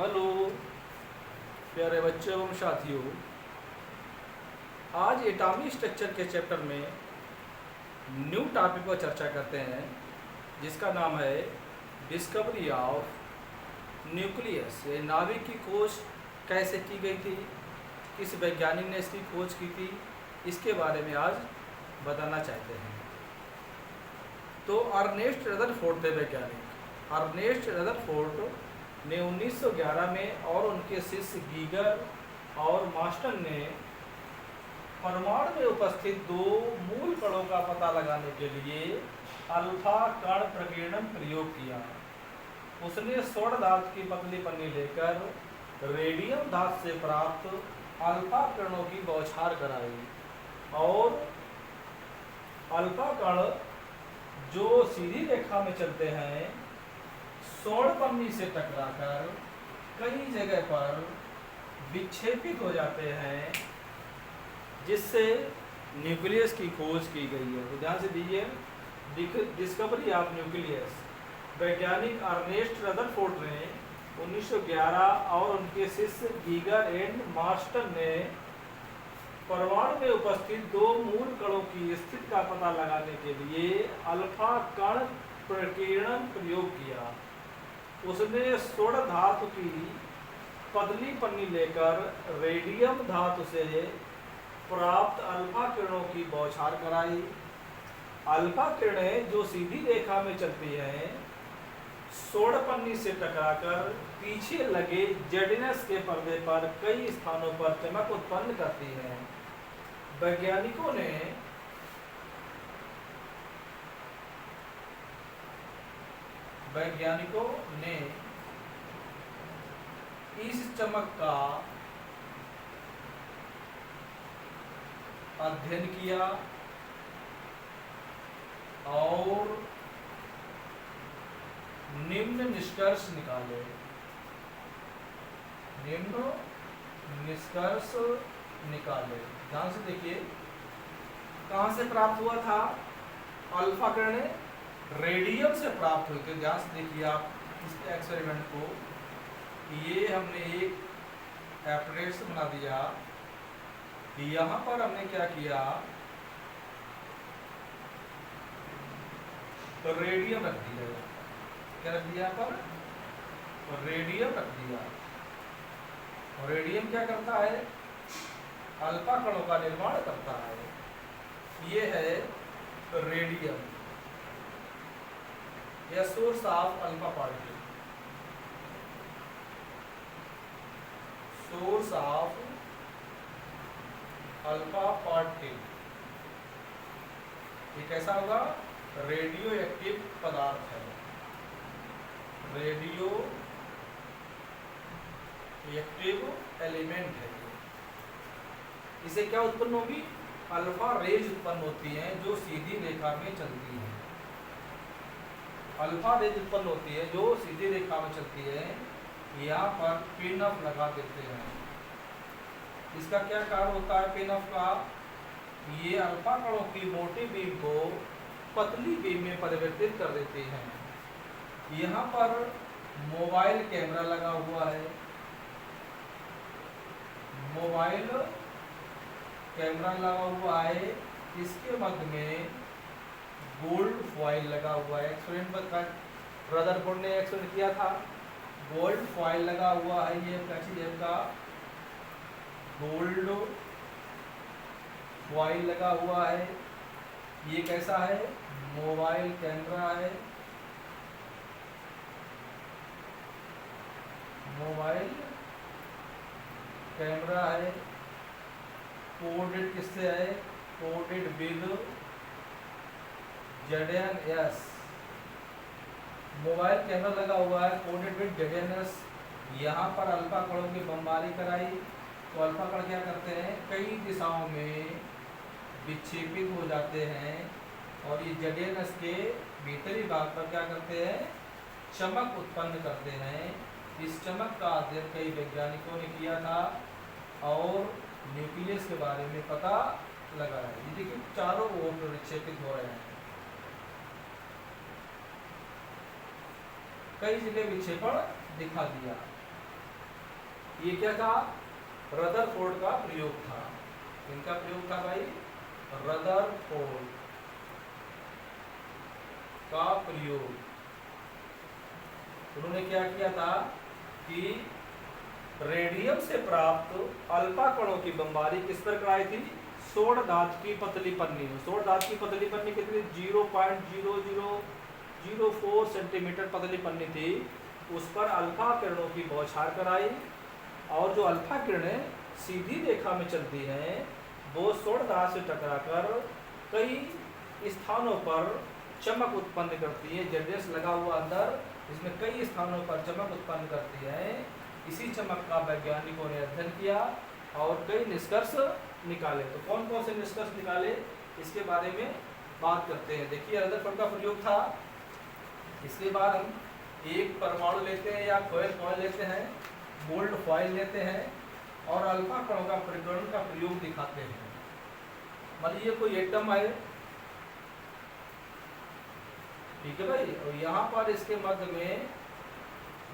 Hello प्यारे बच्चों एवं साथियों। आज एटॉमिक स्ट्रक्चर के चैप्टर में न्यू टॉपिक पर चर्चा करते हैं जिसका नाम है डिस्कवरी ऑफ न्यूक्लियस। ये नाभिक की खोज कैसे की गई थी, किस वैज्ञानिक ने इसकी खोज की थी, इसके बारे में आज बताना चाहते हैं। तो अर्नेस्ट रदरफोर्ड थे वैज्ञानिक। अर्नेस्ट रदरफोर्ड ने 1911 में और उनके शिष्य गीगर और मास्टर ने परमाणु में उपस्थित दो मूल कणों का पता लगाने के लिए अल्फा कण प्रकीर्णन प्रयोग किया। उसने स्वर्ण धातु की पतली पन्नी लेकर रेडियम धातु से प्राप्त अल्फा किरणों की बौछार कराई और अल्फा कण जो सीधी रेखा में चलते हैं स्वर्ण पन्नी से टकराकर कई जगह पर विक्षेपित हो जाते हैं, जिससे न्यूक्लियस की खोज की गई है। तो ध्यान से दीजिए, डिस्कवरी ऑफ न्यूक्लियस। वैज्ञानिक अर्नेस्ट रदरफोर्ड ने 1911 और उनके शिष्य गीगर एंड मास्टर ने परमाणु में उपस्थित दो मूल कणों की स्थिति का पता लगाने के लिए अल्फा कण प्रकीर्णन प्रयोग किया। उसने स्वर्ण धातु की पतली पन्नी लेकर रेडियम धातु से प्राप्त अल्फा किरणों की बौछार कराई। अल्फा किरणें जो सीधी रेखा में चलती हैं स्वर्ण पन्नी से टकराकर पीछे लगे जेडिनस के पर्दे पर कई स्थानों पर चमक उत्पन्न करती हैं। वैज्ञानिकों ने इस चमक का अध्ययन किया और निम्न निष्कर्ष निकाले। ध्यान से देखिए, कहां से प्राप्त हुआ था? अल्फा किरणें रेडियम से प्राप्त हुई थी। ध्यान से देखिए आप इस एक्सपेरिमेंट को। ये हमने एक एपरेटस बना दिया। यहाँ पर हमने क्या किया, तो रेडियम रख दिया। क्या रख दिया पर? रेडियम रख दिया। और रेडियम क्या करता है? अल्फा कणों का निर्माण करता है। ये है रेडियम, या source of alpha particle. Source of alpha particle ये कैसा होगा? रेडियो एक्टिव पदार्थ है। रेडियो एक्टिव एलिमेंट है। इसे क्या उत्पन्न होगी? अल्फा रेज उत्पन्न होती हैं जो सीधी रेखा में चलती हैं। अल्फा रेज उत्पन्न होती है जो सीधी रेखा में चलती है। यहाँ पर पिन ऑफ लगा देते हैं। इसका क्या कार्य होता है पिन ऑफ का? ये अल्फा कणों की मोटी बीम को पतली बीम में परिवर्तित कर देती हैं। यहाँ पर मोबाइल कैमरा लगा हुआ है। मोबाइल कैमरा लगा हुआ है। इसके मध्य में गोल्ड फॉइल लगा हुआ है। एक्सपेरिमेंट पर रदरफोर्ड ने एक्सपेरिमेंट किया था। गोल्ड फॉइल लगा हुआ है। ये कैसी है का? गोल्ड फॉइल लगा हुआ है। ये कैसा है? मोबाइल कैमरा है। मोबाइल कैमरा है। कोडेड किससे है? Coded with ZNS। Mobile camera लगा हुआ है कोडेड विद ZNS। यहाँ पर अल्फा कणों की बमबारी कराई। तो अल्फा कण क्या करते हैं? कई दिशाओं में विक्षेपित हो जाते हैं और ये ZNS के भीतरी भाग पर क्या करते हैं? चमक उत्पन्न करते हैं। इस चमक का अध्ययन कई वैज्ञानिकों ने किया था और न्यूक्लियस के बारे में पता लगाया। ये देखिए चारों ओर विक्षेपित हो रहे हैं। कई जगह विक्षेपण दिखा दिया। ये क्या था? रदरफोर्ड का प्रयोग था। इनका प्रयोग था भाई? रदरफोर्ड का प्रयोग। उन्होंने क्या किया था कि रेडियम से प्राप्त अल्फा कणों की बमबारी किस पर कराई थी? स्वर्ण धातु की पतली पन्नी में। स्वर्ण धातु की पतली पन्नी कितनी? 0.0004 सेंटीमीटर पतली पन्नी थी। उस पर अल्फा किरणों की बौछार कराई, और जो अल्फा किरणें सीधी रेखा में चलती हैं वो स्वर्ण धातु से टकराकर कई स्थानों पर चमक उत्पन्न करती है। जेडस लगा हुआ अंदर, इसमें कई स्थानों पर चमक उत्पन्न करती है। इसी चमक का वैज्ञानिकों ने अध्ययन किया और कई निष्कर्ष निकाले। तो कौन कौन से निष्कर्ष निकाले, इसके बारे में बात करते हैं। देखिए, रदरफोर्ड का प्रयोग था। इसके बाद हम एक परमाणु लेते हैं या फॉयल लेते हैं, गोल्ड फॉयल लेते हैं और अल्फा कणों का परिकरण का प्रयोग दिखाते हैं। मान लीजिए कोई एटम है, ठीक है भाई, और यहाँ पर इसके मध्य में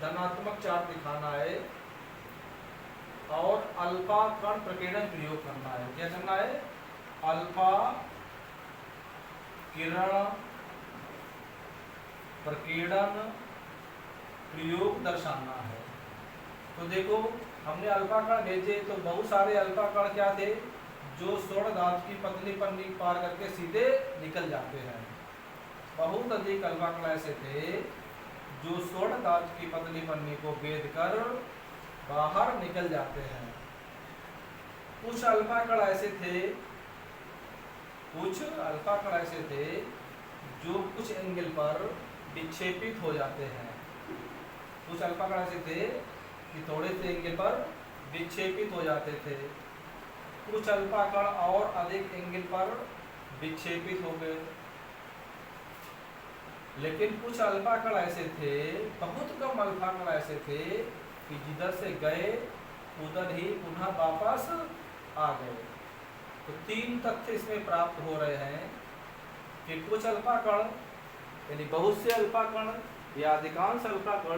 धनात्मक चार्ज दिखाना है और अल्फा कण प्रकीर्णन प्रयोग करना है। क्या करना है? अल्फा किरण प्रकीर्णन प्रयोग दर्शाना है। तो देखो, हमने अल्फा कण भेजे तो बहुत सारे अल्फा कण क्या थे? जो स्वर्ण धातु की पतली पन्नी पार करके सीधे निकल जाते हैं। बहुत अधिक अल्फा कण ऐसे थे जो स्वर्ण धातु की पतली पन्नी को भेद कर बाहर निकल जाते हैं। कुछ अल्फा कण ऐसे थे जो कुछ एंगल पर विक्षेपित हो जाते हैं। कुछ अल्फा कण ऐसे थे कि थोड़े से एंगल पर विक्षेपित हो जाते थे। कुछ अल्फा कण और अधिक एंगल पर विक्षेपित हो गए। लेकिन कुछ अल्फा कण ऐसे थे, बहुत कम अल्फा कण ऐसे थे कि जिधर से गए उधर ही पुनः वापस आ गए। तो तीन तथ्य इसमें प्राप्त हो रहे हैं कि कुछ अल्फा कण यानी बहुत से अल्फा कण या अधिकांश अल्फा कण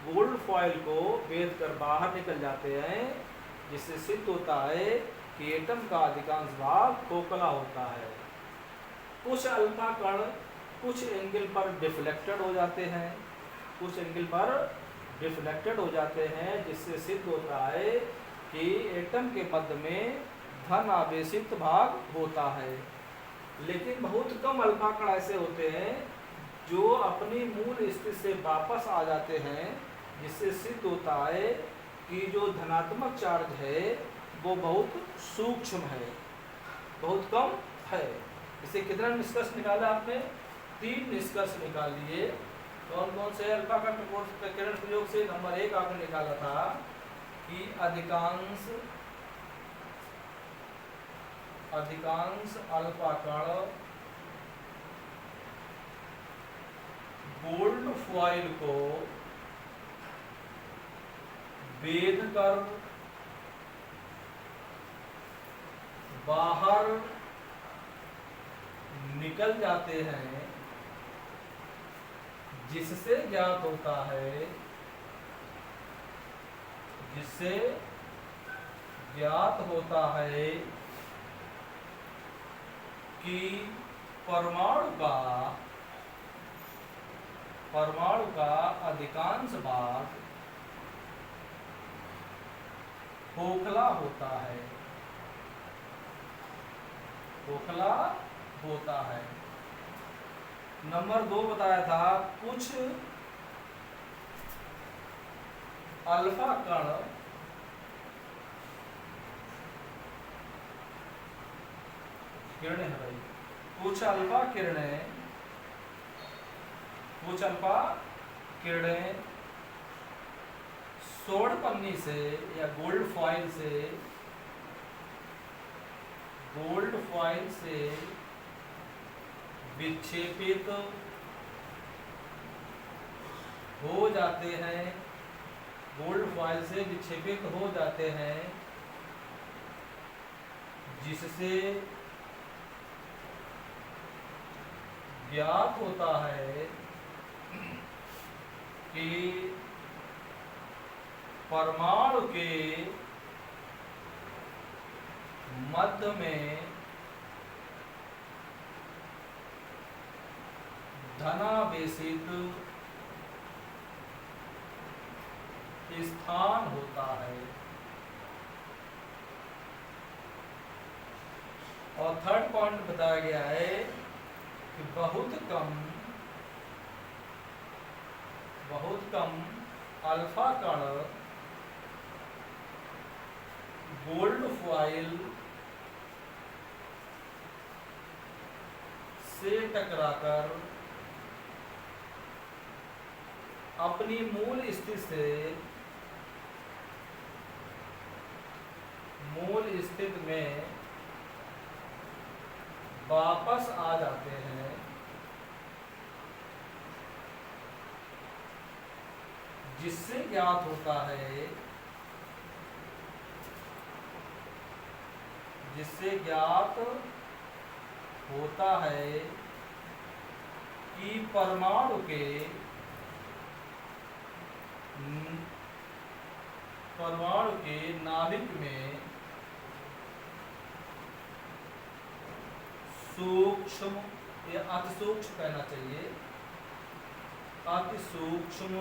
गोल्ड फॉयल को भेद कर बाहर निकल जाते हैं, जिससे सिद्ध होता है कि एटम का अधिकांश भाग खोखला होता है। कुछ अल्फा कण कुछ एंगल पर डिफ्लेक्टेड हो जाते हैं, जिससे सिद्ध होता है कि एटम के मध्य में धन आवेशित भाग होता है। लेकिन बहुत कम अल्फा कण ऐसे होते हैं जो अपनी मूल स्थिति से वापस आ जाते हैं, जिससे सिद्ध होता है कि जो धनात्मक चार्ज है वो बहुत सूक्ष्म है, बहुत कम है। इसे कितना निष्कर्ष निकाला आपने? 3 निष्कर्ष निकाल लिए। कौन कौन से? अल्फा का प्रकीर्णन प्रयोग से नंबर 1 आपने निकाला था कि अधिकांश अल्फा कण गोल्ड फॉयल को भेद कर बाहर निकल जाते हैं, जिससे ज्ञात होता है कि परमाणु का अधिकांश भाग खोखला होता है। नंबर 2 बताया था, कुछ अल्फा कण किरणें है भाई, कुछ अल्फा किरणें स्वर्ण पन्नी से या गोल्ड फॉयल से विक्षेपित हो जाते हैं, जिससे ज्ञात होता है कि परमाणु के मध्य में धनावेशित स्थान होता है। और थर्ड पॉइंट बताया गया है कि बहुत कम अल्फा कण गोल्ड फॉइल से टकराकर अपनी मूल स्थिति में वापस आ जाते हैं, जिससे ज्ञात होता है कि परमाणु के नाभिक में सूक्ष्म या अति सूक्ष्म कहना चाहिए, अति सूक्ष्म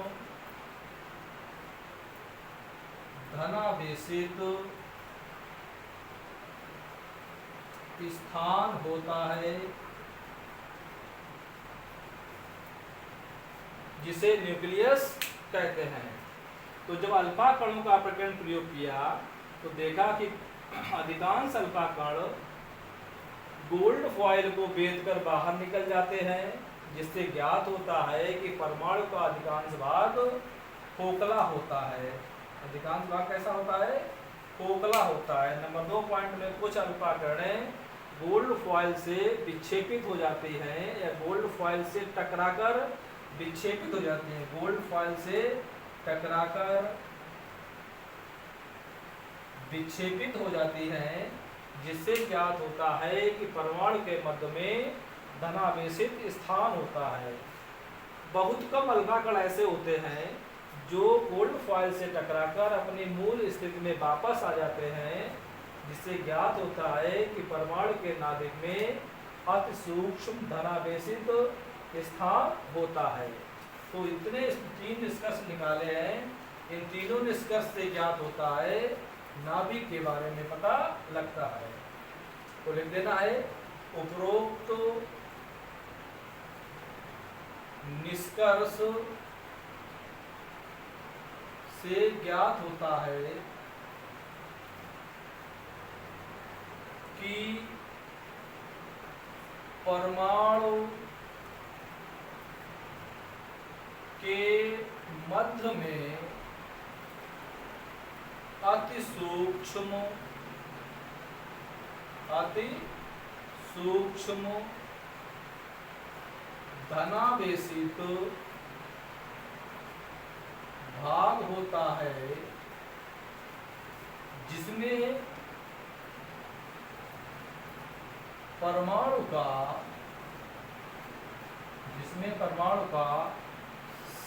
धनावेशित स्थान होता है, जिसे न्यूक्लियस कहते हैं। तो जब अल्फा कणों का प्रकरण प्रयोग किया तो देखा कि अधिकांश अल्फा कण गोल्ड फॉइल को भेदकर बाहर निकल जाते हैं, जिससे ज्ञात होता है कि परमाणु का अधिकांश भाग खोखला होता है। अधिकांश भाग कैसा होता है? खोखला होता है। नंबर 2 पॉइंट में कुछ अल्फा कणें गोल्ड फॉइल से विक्षेपित हो जाती हैं या गोल्ड फॉइल से टकराकर विक्षेपित हो जाती हैं। गोल्ड फॉइल से टकराकर विक्षेपित हो जाती हैं, जिससे ज्ञात होता है कि परमाणु के मध्य में धनावेशित स्थान होता है। बहुत कम अल्फा कण ऐसे होते हैं जो गोल्ड फॉइल से टकराकर अपनी मूल स्थिति में वापस आ जाते हैं, जिससे ज्ञात होता है कि परमाणु के नाभिक में अति सूक्ष्म धनावेशित स्थान होता है। तो इतने 3 निष्कर्ष निकाले हैं। इन तीनों निष्कर्ष से ज्ञात होता है, नाभिक के बारे में पता लगता है। तो लिख देना है, उपरोक्त निष्कर्ष से ज्ञात होता है कि परमाणु के मध्य में अति सूक्ष्म धनावेशित भाग होता है, जिसमें परमाणु का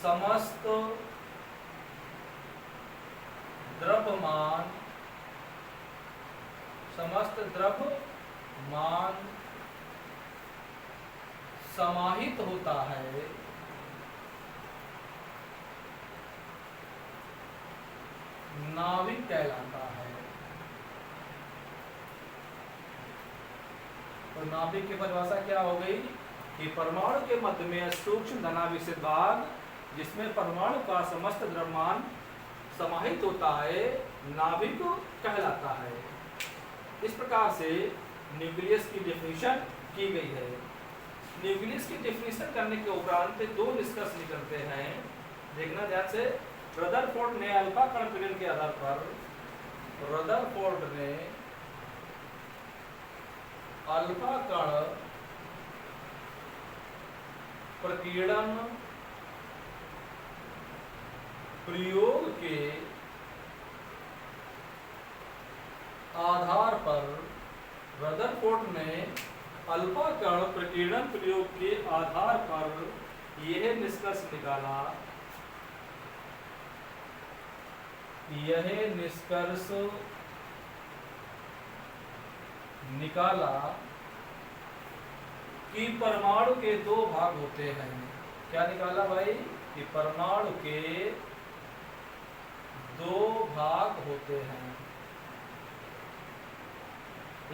समस्त द्रव्यमान समाहित होता है, नाभिक कहलाता है। तो नाभिक की परिभाषा क्या हो गई कि परमाणु के मध्य में सूक्ष्म धनावेशित भाग, जिसमें परमाणु का समस्त द्रव्यमान समाहित होता है, नाभिक कहलाता है। इस प्रकार से न्यूक्लियस की डेफिनेशन की गई है। न्यूक्लियस की डेफिनेशन करने के उपरांत 2 निष्कर्ष निकलते हैं। देखना ध्यान से। रदरफोर्ड ने अल्फा कण प्रकरण के आधार पर अल्फा कण प्रकीर्णन प्रयोग के आधार पर रदरफोर्ड ने अल्फा कण प्रकीर्णन प्रयोग के आधार पर यह निष्कर्ष निकाला यह निष्कर्ष निकाला कि परमाणु के दो भाग होते हैं। क्या निकाला भाई? कि परमाणु के दो भाग होते हैं।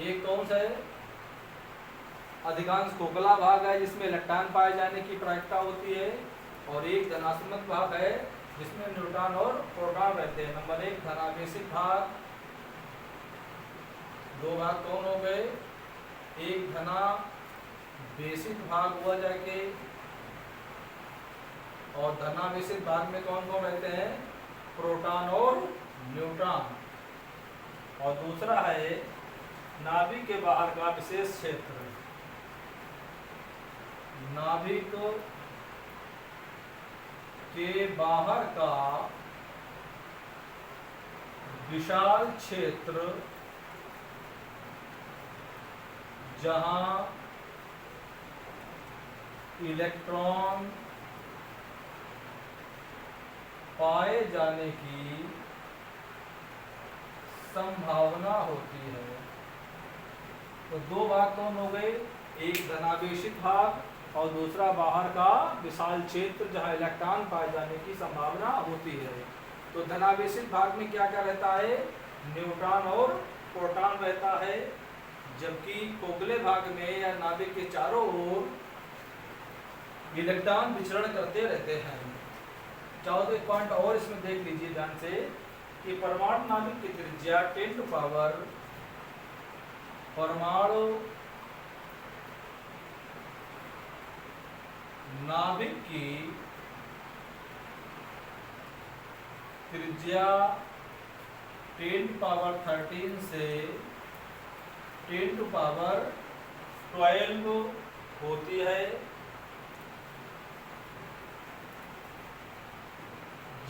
एक कौन सा है? अधिकांश खोखला भाग है जिसमें इलेक्ट्रॉन पाए जाने की प्रायिकता होती है, और एक धनात्मक भाग है जिसमें न्यूट्रॉन और प्रोटॉन रहते हैं। नंबर 1 धनावेशित भाग। दो भाग कौन हो गए? एक धनावेशित भाग हुआ जाके, और धनावेशित भाग में कौन कौन रहते हैं? प्रोटॉन और न्यूट्रॉन। और दूसरा है नाभिक के बाहर का विशेष क्षेत्र। नाभिक के बाहर का विशाल क्षेत्र जहां इलेक्ट्रॉन पाए जाने की संभावना होती है। तो दो भाग कौन हो गए? एक धनावेशित भाग और दूसरा बाहर का विशाल क्षेत्र जहां इलेक्ट्रॉन पाए जाने की संभावना होती है। तो धनावेशित भाग में क्या क्या रहता है? न्यूट्रॉन और प्रोटॉन रहता है, जबकि खोखले भाग में या नाभिक के चारों ओर इलेक्ट्रॉन विचरण करते रहते हैं। चाहो तो एक पॉइंट और इसमें देख लीजिए ध्यान से कि परमाणु नाभिक की त्रिज्या 10⁻, परमाणु नाभिक की त्रिज्या 10⁻13 से 10⁻12 होती है,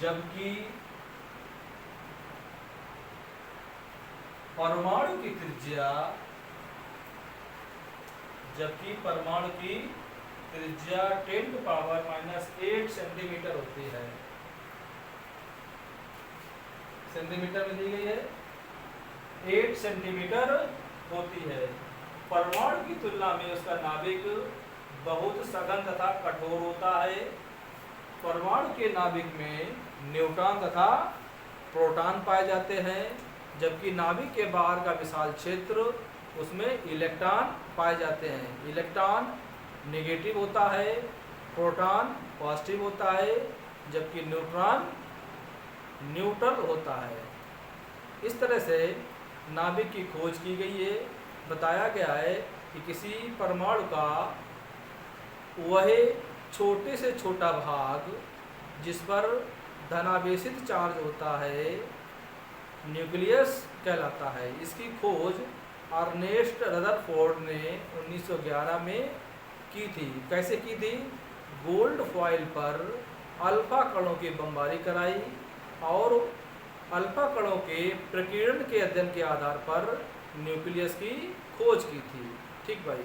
जबकि परमाणु की त्रिज्या 10⁻−8 सेंटीमीटर होती है। सेंटीमीटर में दी गई है, 8 सेंटीमीटर होती है। परमाणु की तुलना में उसका नाभिक बहुत सघन तथा कठोर होता है। परमाणु के नाभिक में न्यूट्रॉन तथा प्रोटॉन पाए जाते हैं, जबकि नाभिक के बाहर का विशाल क्षेत्र उसमें इलेक्ट्रॉन पाए जाते हैं। इलेक्ट्रॉन नेगेटिव होता है, प्रोटॉन पॉजिटिव होता है, जबकि न्यूट्रॉन न्यूट्रल होता है। इस तरह से नाभिक की खोज की गई है। बताया गया है कि किसी परमाणु का वह छोटे से छोटा भाग जिस पर धनावेशित चार्ज होता है न्यूक्लियस कहलाता है। इसकी खोज अर्नेस्ट रदरफोर्ड ने 1911 में की थी। कैसे की थी? गोल्ड फॉइल पर अल्फा कणों की बमबारी कराई और अल्फा कणों के प्रकीर्णन के अध्ययन के आधार पर न्यूक्लियस की खोज की थी। ठीक भाई।